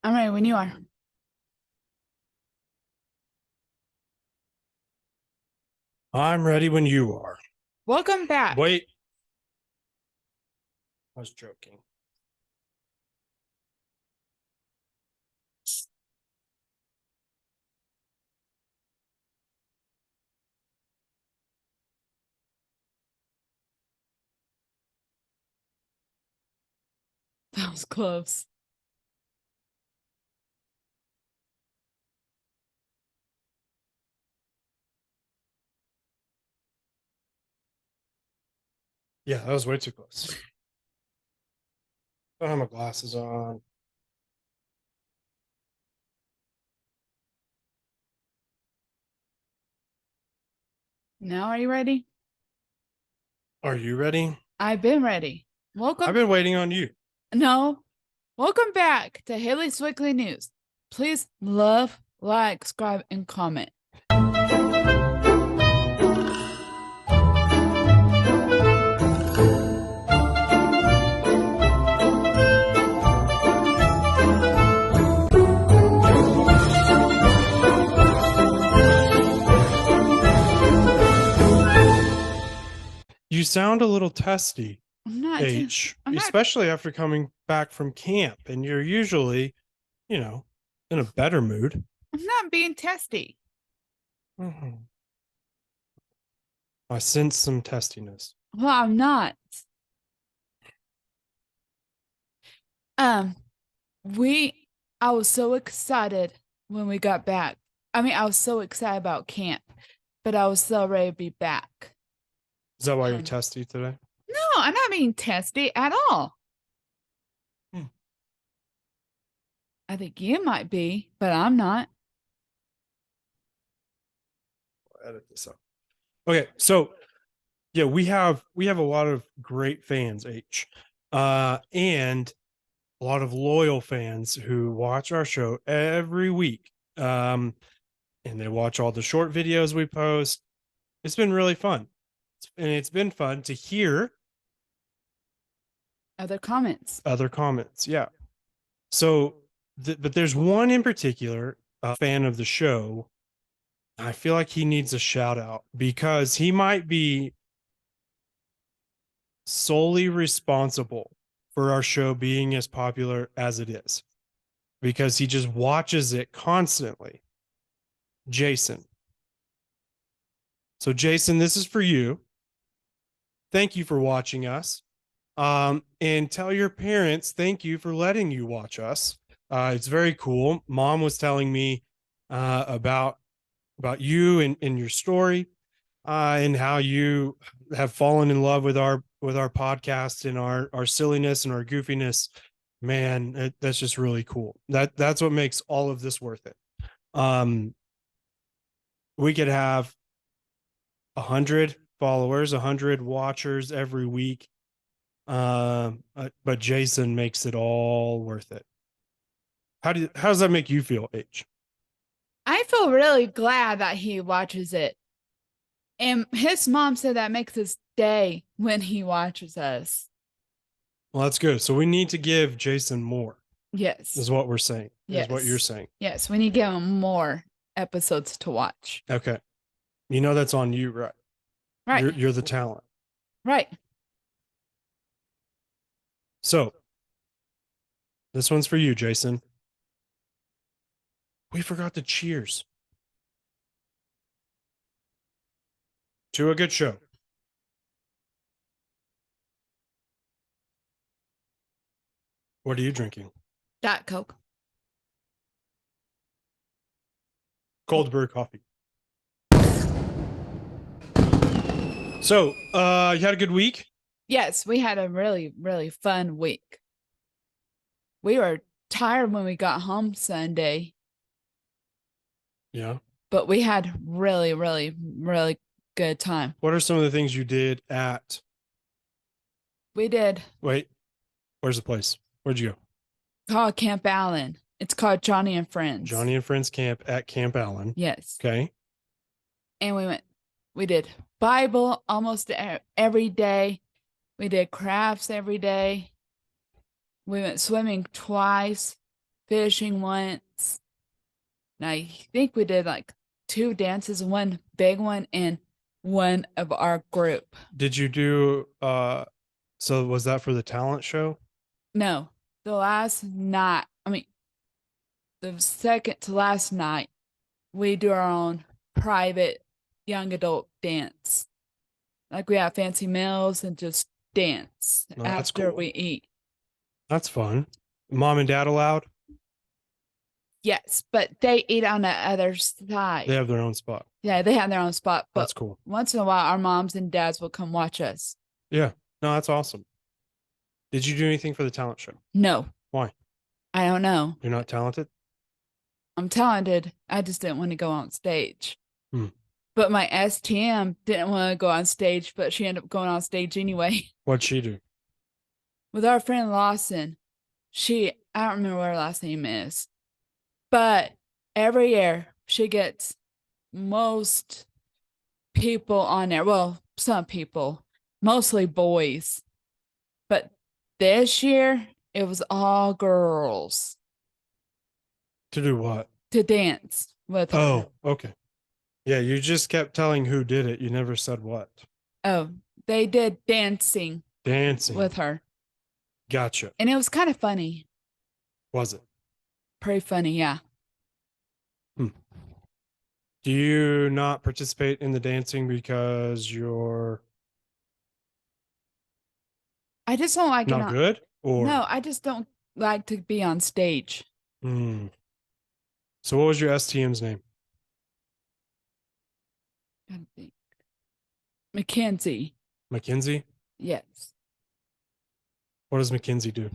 I'm ready when you are. I'm ready when you are. Welcome back. Wait. I was joking. That was close. Yeah, that was way too close. I don't have my glasses on. Now are you ready? Are you ready? I've been ready. I've Welcome. been waiting on you. No. Welcome back to Haley's Weekly News. Please love, like, subscribe, and comment. You sound a little testy, I'm not. H, I'm not. especially after coming back from camp, and you're usually, in a better mood. I'm not being testy. Mhm. I sense some testiness. Well, I'm not. Um, we. I was so excited when we got back. I mean, I was so excited about camp, but I was so ready to be back. Is that why you're And testy today? no, I'm not being testy at all. Hmm. I think you might be, but I'm not. I'll edit this up. Okay, so yeah, we have a lot of great fans, H, and a lot of loyal fans who watch our show every week. And they watch all the short videos we post. It's been really fun. And it's been fun to hear Other comments. other comments. Yeah. So, but there's one in particular, a fan of the show. I feel like he needs a shout out because he might be solely responsible for our show being as popular as it is because he just watches it constantly. Jason. So, Jason, this is for you. Thank you for watching us. And tell your parents thank you for letting you watch us. It's very cool. Mom was telling me about you and your story, and how you have fallen in love with our podcast and our silliness and our goofiness. Man, that's just really cool. That's what makes all of this worth it. Um, we could have 100 followers, 100 watchers every week. But Jason makes it all worth it. How does that make you feel, H? I feel really glad that he watches it. And his mom said that makes his day when he watches us. Well, that's good. So we need to give Jason more, Yes. is what we're saying, is what you're Yes. saying. Yes. We need to give him more episodes to watch. Okay. You know that's on you, right? Right. You're the talent. Right. So this one's for you, Jason. We forgot the cheers to a good show. What are you drinking? Diet Coke. Cold brew coffee. So, you had a good week? Yes, we had a really, really fun week. We were tired when we got home Sunday, Yeah. but we had really, really, really good time. What are some of the things you did at, We did wait, where's the place? Where'd you go? called Camp Allen. It's called Joni and Friends. Joni and Friends Camp at Camp Allen. Yes. Okay. And we did Bible almost every day. We did crafts every day. We went swimming twice fishing once. And I think we did like two dances, one big one and one of our group. Did you do so was that for the talent show? No, the last night, I mean, the second to last night, we do our own private young adult dance. Like we have fancy meals and just dance No, that's after cool. we eat. That's fun. Mom and dad allowed? Yes, but they eat on the other They side. have their own spot. Yeah, they have their own spot. But That's cool. once in a while, our moms and dads will come watch us. Yeah. No, that's awesome. Did you do anything for the talent show? No, Why? I don't know. You're not talented? I'm talented. I just didn't want to go on stage. Hmm. But my STM didn't want to go on stage, but she ended up going on stage anyway. What'd she do? With our friend Lawson, I don't remember what her last name is, but every year she gets most people on there. Well, some people, mostly boys. But this year, it was all girls To do what? to dance with her. Oh, okay. Yeah, you just kept telling who did it. You never said what. Oh, they did dancing Dancing. with her. Gotcha. And it was kind of funny. Was it? Pretty funny, yeah. Do you not participate in the dancing because you're I just don't like it not on. good? Or No, I just don't like to be on stage. Hmm. So what was your STM's name? Gotta think. Mackenzie. Mackenzie? Yes. What does Mackenzie do?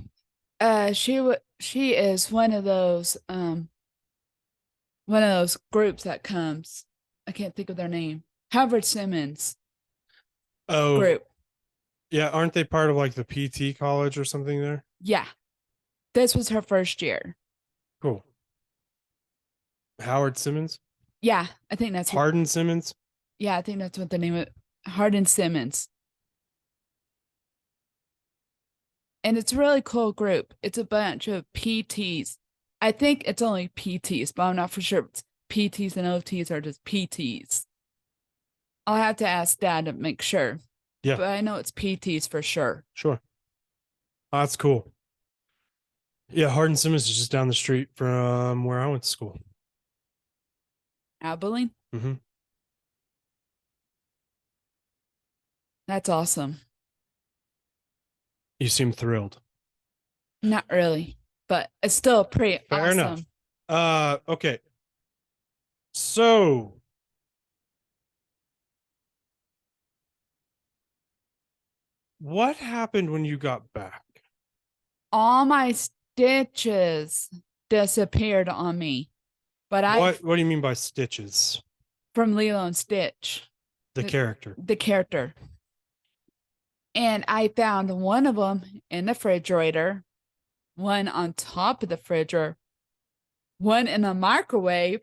She is one of those groups that comes. I can't think of their name. Howard Simmons Oh, group. yeah. Aren't they part of like the PT college or something there? Yeah. This was her first year. Cool. Howard Simmons? Yeah, I think that's Hardin Simmons? yeah, I think that's what the name of Hardin Simmons. And it's a really cool group. It's a bunch of PTs. I think it's only PTs, but I'm not for sure it's PTs and OTs or just PTs. I'll have to ask Dad to make sure. Yeah. But I know it's PTs for sure. Sure. Oh, that's cool. Yeah, Hardin Simmons is just down the street from where I went to school. Abilene? Mm-hmm. That's awesome. You seem thrilled. Not really, but it's still pretty Fair awesome. enough. Okay. So what happened when you got back? All my stitches disappeared on me. But What do you mean by stitches? from Lilo and Stitch, The character. the character. And I found one of them in the refrigerator, one on top of the refrigerator, one in the microwave,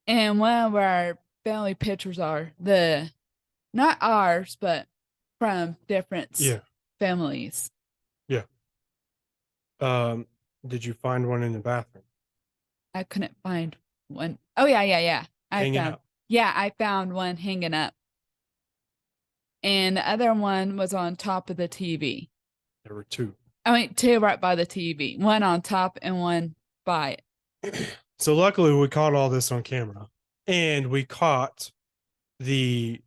and one of our family pictures are not ours, but from different Yeah. families. Yeah. Did you find one in the bathroom? I couldn't find one. Oh yeah. Hanging up. Yeah, I found one hanging up. And the other one was on top of the TV. There were two. I mean, two right by the TV, one on top and one by it. So luckily we caught all this on camera and we caught the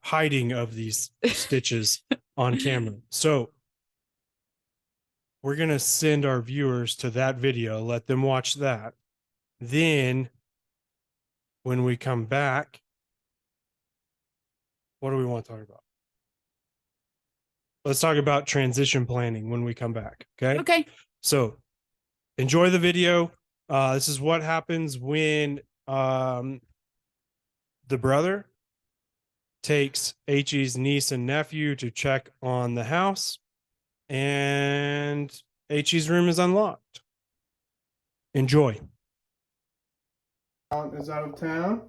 hiding of these stitches on camera. So we're going to send our viewers to that video, let them watch that. Then when we come back, what do we want to talk about? Let's talk about transition planning when we come back. Okay. Okay. So enjoy the video. This is what happens when the brother takes HE's niece and nephew to check on the house, and HE's room is unlocked. Enjoy. Aunt is out of town.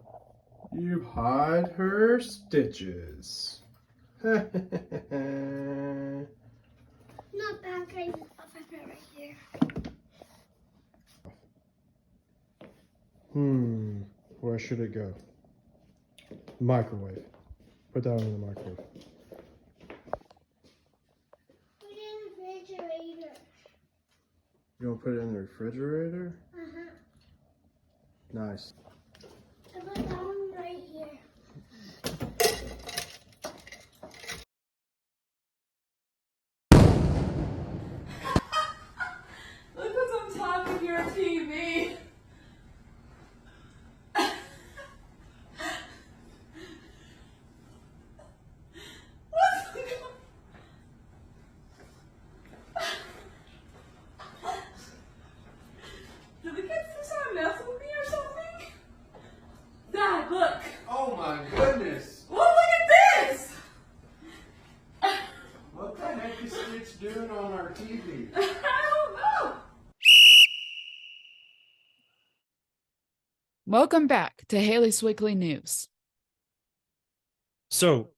You hide her stitches. Not pancakes. should it go? Microwave. Put that in the microwave. Put it in the refrigerator. You want to put it in the refrigerator? Uh-huh. Nice. I put that one right here. Look what's on top of your TV. Did the kids just try to mess with me or something? Dad, look. Oh my goodness! Well, look at this. What the heck is Stitch doing on our TV? I don't know. Welcome back to Haley's Weekly News. So,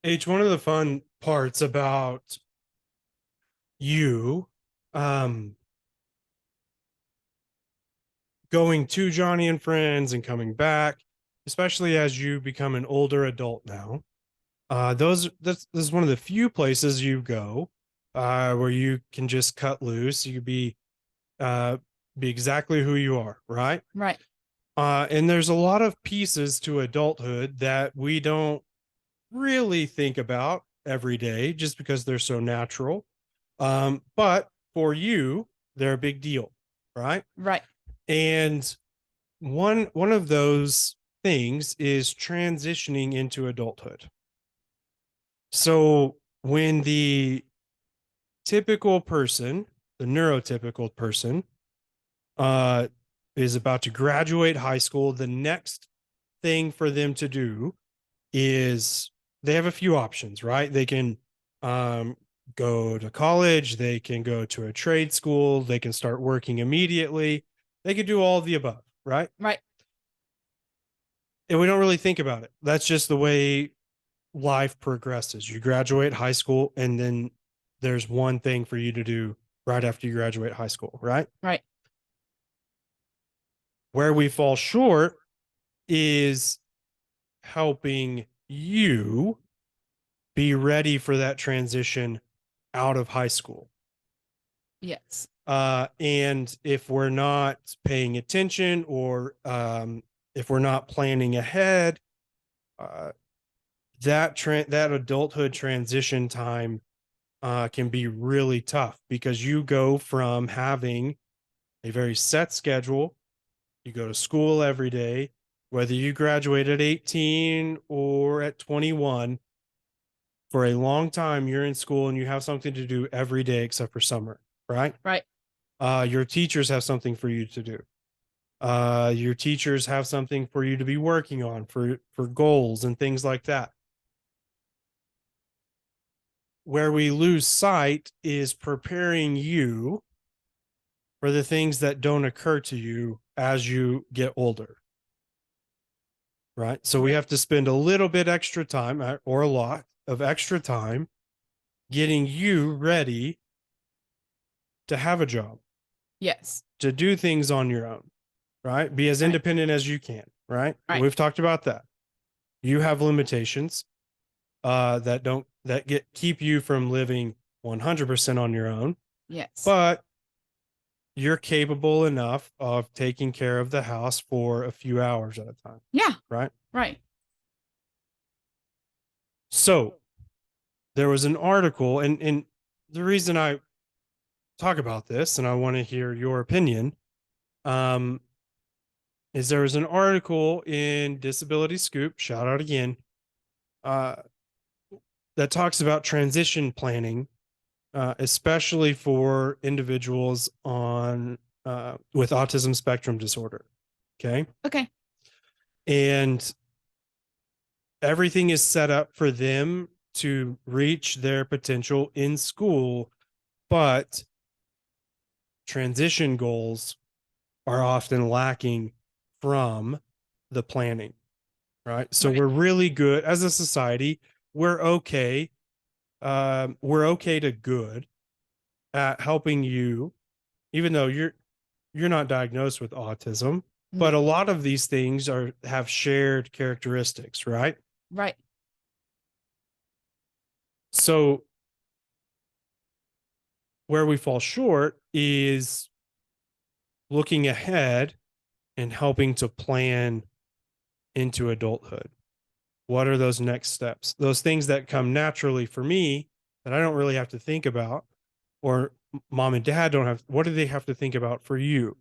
H, one of the fun parts about you going to Joni and Friends and coming back, especially as you become an older adult now, this is one of the few places you go where you can just cut loose. You be exactly who you are, right? Right. And there's a lot of pieces to adulthood that we don't really think about every day just because they're so natural. But for you, they're a big deal, right? Right. And one of those things is transitioning into adulthood. So when the typical person, the neurotypical person, is about to graduate high school, the next thing for them to do is they have a few options, right? They can go to college, they can go to a trade school, they can start working immediately, they could do all of the above, right? Right. And we don't really think about it. That's just the way life progresses. You graduate high school, and then there's one thing for you to do right after you graduate high school, right? Right. Where we fall short is helping you be ready for that transition out of high school. Yes. And if we're not paying attention, or if we're not planning ahead, that adulthood transition time can be really tough, because you go from having a very set schedule. You go to school every day, whether you graduate at 18 or at 21. For a long time, you're in school and you have something to do every day except for summer, right? Right. Your teachers have something for you to do. Your teachers have something for you to be working on for goals and things like that. Where we lose sight is preparing you for the things that don't occur to you as you get older. Right. So we have to spend a little bit extra time, or a lot of extra time, getting you ready to have a job, Yes. to do things on your own, right? Be as Right. independent as you can, right? Right. We've talked about that. You have limitations that keep you from living 100% on your own, Yes. but you're capable enough of taking care of the house for a few hours at a time. Yeah. Right. Right. So there was an article, and the reason I talk about this, and I want to hear your opinion, is there was an article in Disability Scoop, shout out again, that talks about transition planning, especially for individuals with autism spectrum disorder. Okay. Okay. And everything is set up for them to reach their potential in school, but transition goals are often lacking from the planning, right? So Right. we're really good as a society. We're okay. We're okay to good at helping you, even though you're not diagnosed with autism. But a lot of these things have shared characteristics, right? Right. So where we fall short is looking ahead and helping to plan into adulthood. What are those next steps? Those things that come naturally for me that I don't really have to think about, or mom and dad don't have. What do they have to think about for you?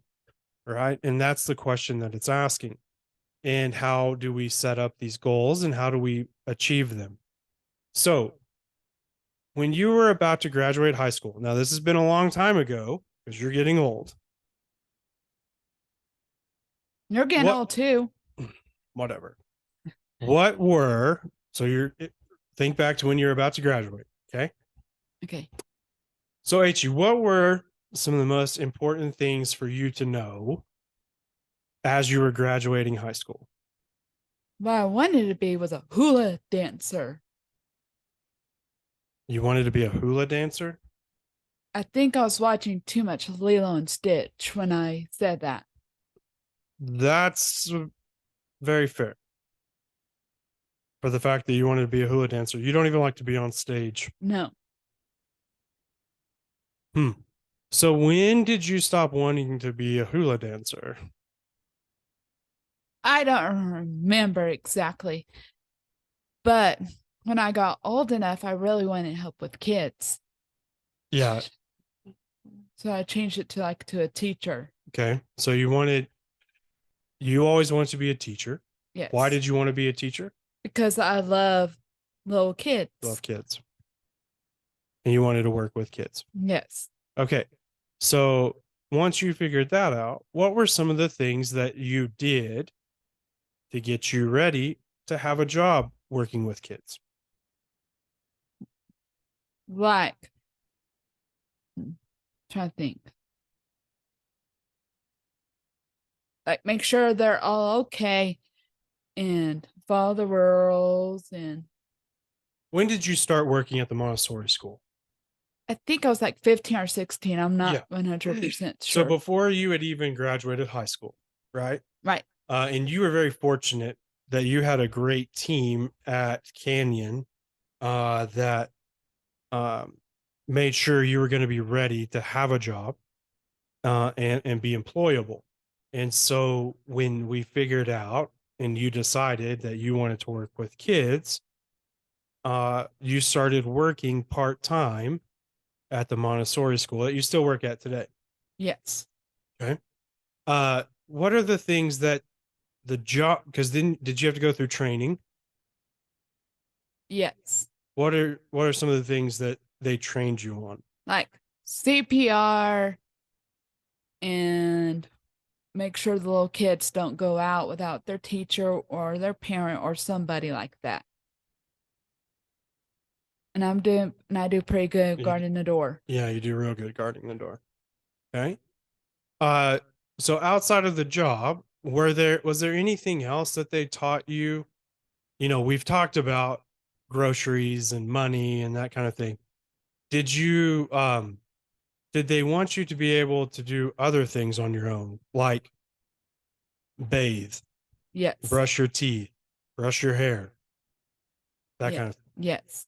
Right. And that's the question that it's asking. And how do we set up these goals and how do we achieve them? So, when you were about to graduate high school, now this has been a long time ago because you're getting old. You're getting What- old too. Whatever. What were, so think back to when you're about to graduate. Okay. Okay. So, H, what were some of the most important things for you to know as you were graduating high school? What I wanted to be was a hula dancer. You wanted to be a hula dancer? I think I was watching too much Lilo and Stitch when I said that. That's very fair. For the fact that you wanted to be a hula dancer, you don't even like to be on stage. No. So when did you stop wanting to be a hula dancer? I don't remember exactly. But when I got old enough, I really wanted help with kids. Yeah. So I changed it to a teacher. Okay. So you always wanted to be a teacher. Yes. Why did you want to be a teacher? Because I love little kids. Love kids. And you wanted to work with kids. Yes. Okay. So once you figured that out, what were some of the things that you did to get you ready to have a job working with kids? Like, trying to think. Like, make sure they're all okay and follow the rules. And When did you start working at the Montessori school? I think I was like 15 or 16. I'm not Yeah. 100% So sure. before you had even graduated high school, right? Right. And you were very fortunate that you had a great team at Canyon that made sure you were going to be ready to have a job and be employable. And so when we figured out and you decided that you wanted to work with kids, you started working part-time at the Montessori school that you still work at today. Yes. Okay. What are the things that the job, because then did you have to go through training? Yes. What are some of the things that they trained you on? Like CPR and make sure the little kids don't go out without their teacher or their parent or somebody like that. And I do pretty good Yeah. guarding the door. Yeah, you do real good guarding the door. Okay. So outside of the job, was there anything else that they taught you? You know, we've talked about groceries and money and that kind of thing. Did they want you to be able to do other things on your own, like bathe, Yes. brush your teeth, brush your hair, that Yeah. kind of thing? Yes.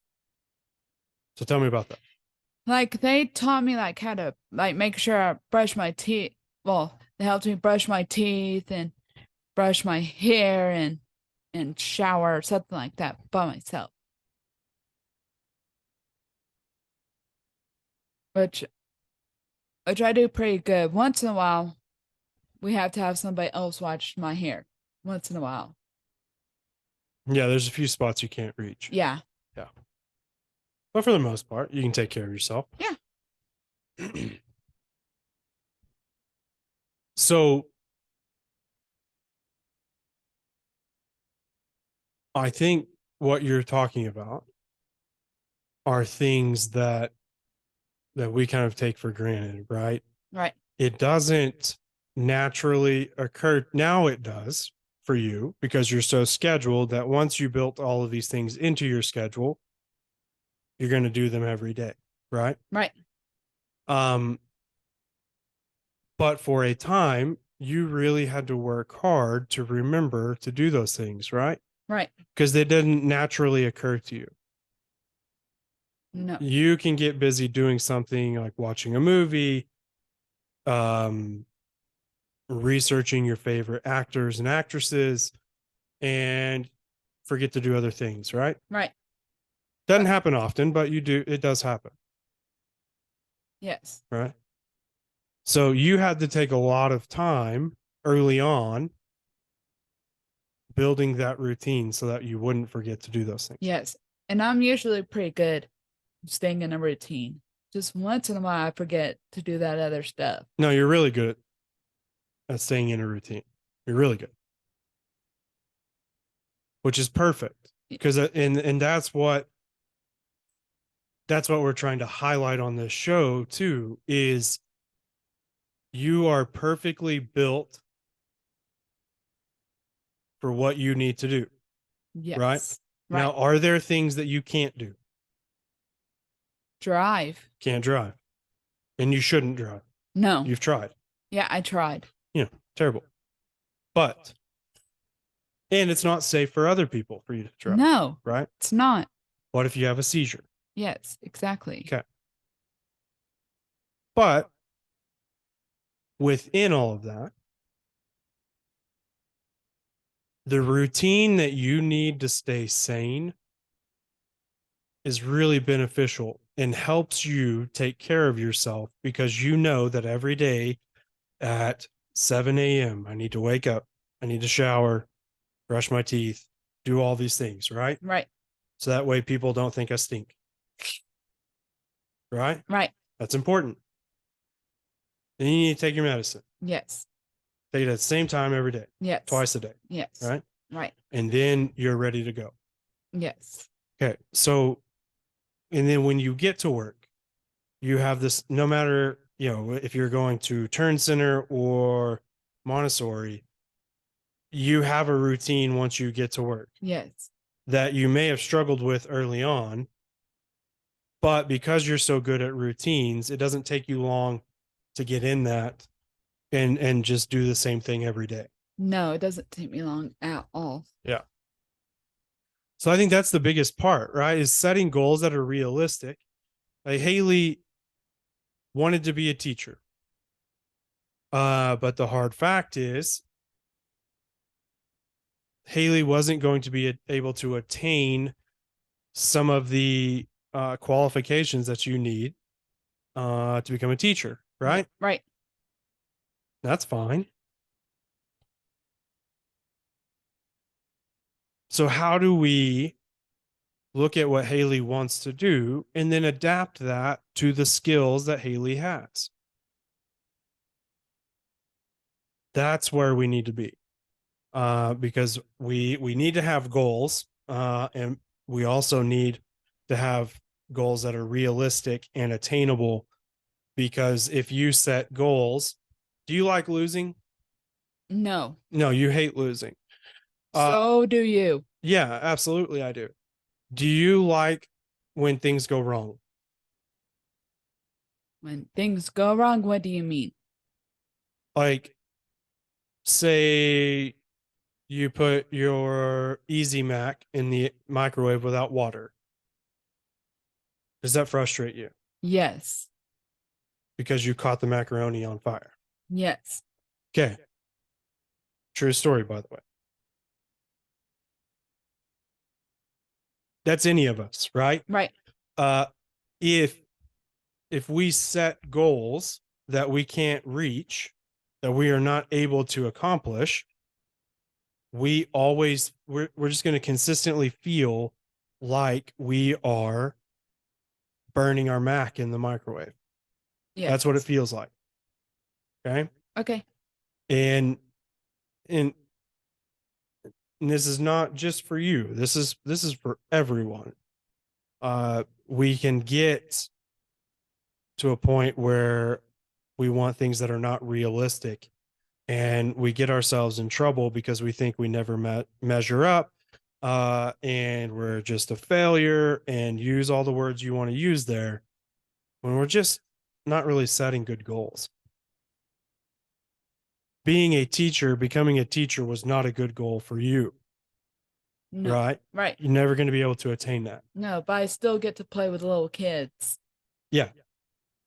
So tell me about that. Like they taught me like how to like make sure I brush my teeth. Well, they helped me brush my teeth and brush my hair and shower or something like that by myself. Which I do pretty good. Once in a while, we have to have somebody else watch my hair. Once in a while. Yeah, there's a few spots you can't reach. Yeah. But for the most part, you can take care of yourself. Yeah. So I think what you're talking about are things that we kind of take for granted, right? Right. It doesn't naturally occur. Now it does for you because you're so scheduled that once you built all of these things into your schedule, you're going to do them every day, right? Right. But for a time, you really had to work hard to remember to do those things, right? Right. Because they didn't naturally occur to you. No. You can get busy doing something like watching a movie, um, researching your favorite actors and actresses, and forget to do other things, right? Right. Doesn't happen often, but it does happen, Yes. right? So you had to take a lot of time early on building that routine so that you wouldn't forget to do those things. Yes. And I'm usually pretty good staying in a routine. Just once in a while, I forget to do that other stuff. No, you're really good at staying in a routine. You're really good, which is perfect because and that's what we're trying to highlight on this show too is you are perfectly built for what you need to do. Yes. Right? Right. Now, are there things that you can't do? Drive. Can't drive. And you shouldn't drive. No. You've tried. Yeah, I tried. Terrible. But and it's not safe for other people for you to drive. No, Right? it's not. What if you have a seizure? Yes, exactly. Okay. But within all of that, the routine that you need to stay sane is really beneficial and helps you take care of yourself because you know that every day at 7 a.m., I need to wake up, I need to shower, brush my teeth, do all these things, right? Right. So that way people don't think I stink. Right? Right. That's important. Then you need to take your medicine. Yes. Take it at the same time every day, Yes. twice a day, Yes. right? Right. And then you're ready to go. Yes. Okay. So, and then when you get to work, you have this, no matter, if you're going to Turn Center or Montessori, you have a routine once you get to work Yes. that you may have struggled with early on. But because you're so good at routines, it doesn't take you long to get in that and just do the same thing every day. No, it doesn't take me long at all. Yeah. So I think that's the biggest part, right? Is setting goals that are realistic. Like Haley wanted to be a teacher. But the hard fact is Haley wasn't going to be able to attain some of the qualifications that you need to become a teacher, right? Right. That's fine. So how do we look at what Haley wants to do and then adapt that to the skills that Haley has? That's where we need to be. Because we need to have goals, and we also need to have goals that are realistic and attainable. Because if you set goals, do you like losing? No. No, you hate losing. So do you. Yeah, absolutely, I do. Do you like when things go wrong? When things go wrong, what do you mean? Like, say you put your Easy Mac in the microwave without water. Does that frustrate you? Yes. Because you caught the macaroni on fire. Yes. Okay. True story, by the way. That's any of us, right? Right. Uh, if we set goals that we can't reach, that we are not able to accomplish, we're just going to consistently feel like we are burning our Mac in the microwave. Yes. That's what it feels like. Okay. Okay. And this is not just for you. This is for everyone. We can get to a point where we want things that are not realistic and we get ourselves in trouble because we think we never measure up, and we're just a failure, and use all the words you want to use there when we're just not really setting good goals. being a teacher, becoming a teacher was not a good goal for you, No. right? Right. You're never going to be able to attain that. No, but I still get to play with little kids. Yeah,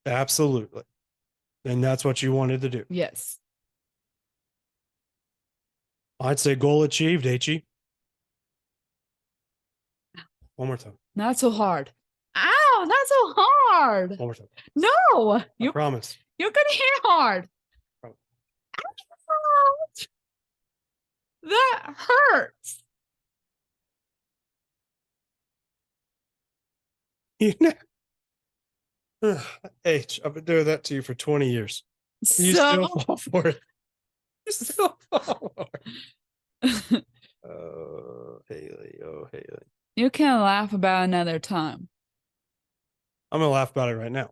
absolutely. And that's what you wanted to do. Yes. I'd say goal achieved, H. One more time. Not so hard. Ow, not so hard. One more time. No, I you promise. you're gonna hit hard. Promise. Ouch. That hurts. H, I've been doing that to you for 20 years. You So still fall for it. You still fall for it. Oh, Haley. Oh, Haley. you can laugh about another time. I'm going to laugh about it right now.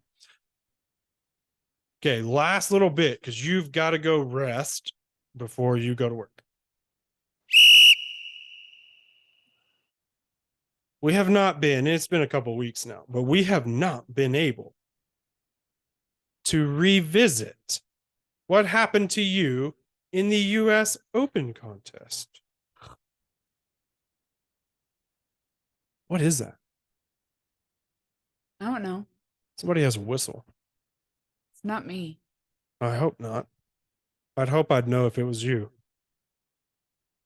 Okay, last little bit because you've got to go rest before you go to work. We have not been, it's been a couple weeks now, but we have not been able to revisit what happened to you in the US Open contest. What is that? I don't know. Somebody has a whistle. It's not me. I hope not. I'd hope I'd know if it was you.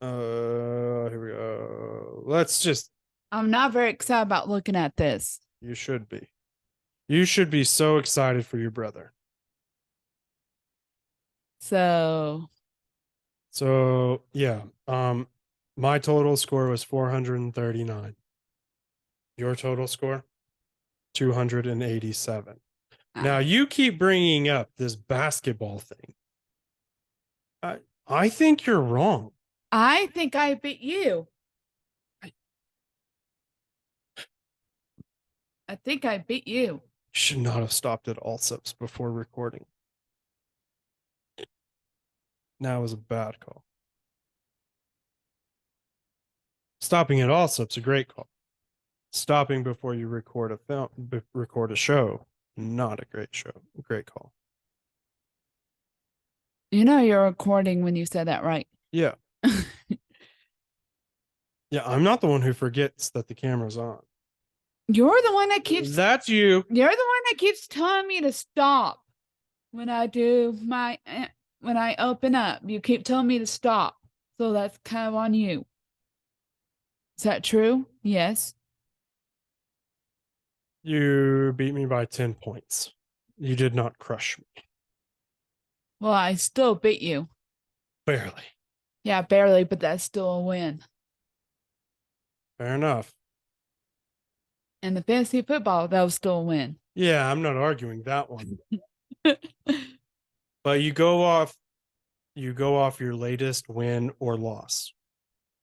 Here we go. Let's just, I'm not very excited about looking at this. you should be. You should be so excited for your brother. So So, yeah, my total score was 439. Your total score? 287. Now, you keep bringing up this basketball thing. I think you're wrong. I think I beat you. I think I beat you. You should not have stopped at all subs before recording. Now was a bad call. Stopping at all subs a great call. Stopping before you record a film, record a show, not a great show. Great call. You know you're recording when you said that, right? Yeah. Yeah, I'm not the one who forgets that the camera's on. You're the one that keeps That's you. You're the one that keeps telling me to stop when I do my when I open up. You keep telling me to stop. So that's kind of on you. Is that true? Yes. You beat me by 10 points. You did not crush me. Well, I still beat you. Barely. Yeah, barely, but that's still a win. Fair enough. And the fantasy football, that was still a win. Yeah, I'm not arguing that one. But you go off your latest win or loss.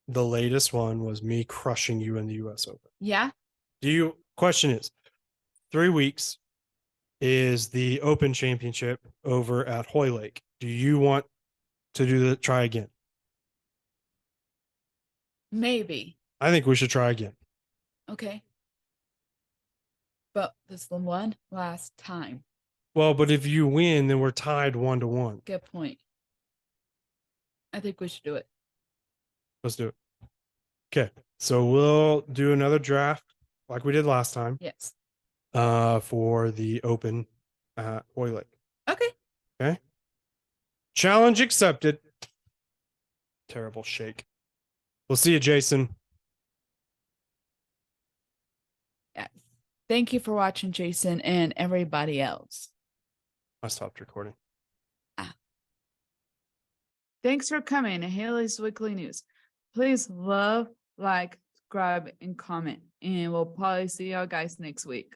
The latest one was me crushing you in the US Open. Yeah. Question is 3 weeks is the Open Championship over at Hoylake. Do you want to try again? Maybe. I think we should try again. Okay. But this is the one last time. Well, but if you win, then we're tied 1-1. Good point. I think we should do it. Let's do it. Okay. So we'll do another draft like we did last time Yes. for the Open at Hoylake. Okay. Okay. Challenge accepted. Terrible shake. We'll see you, Jason. Yes. Thank you for watching, Jason, and everybody else. I stopped recording. Thanks for coming to Haley's Weekly News. Please love, like, subscribe, and comment. And we'll probably see y'all guys next week.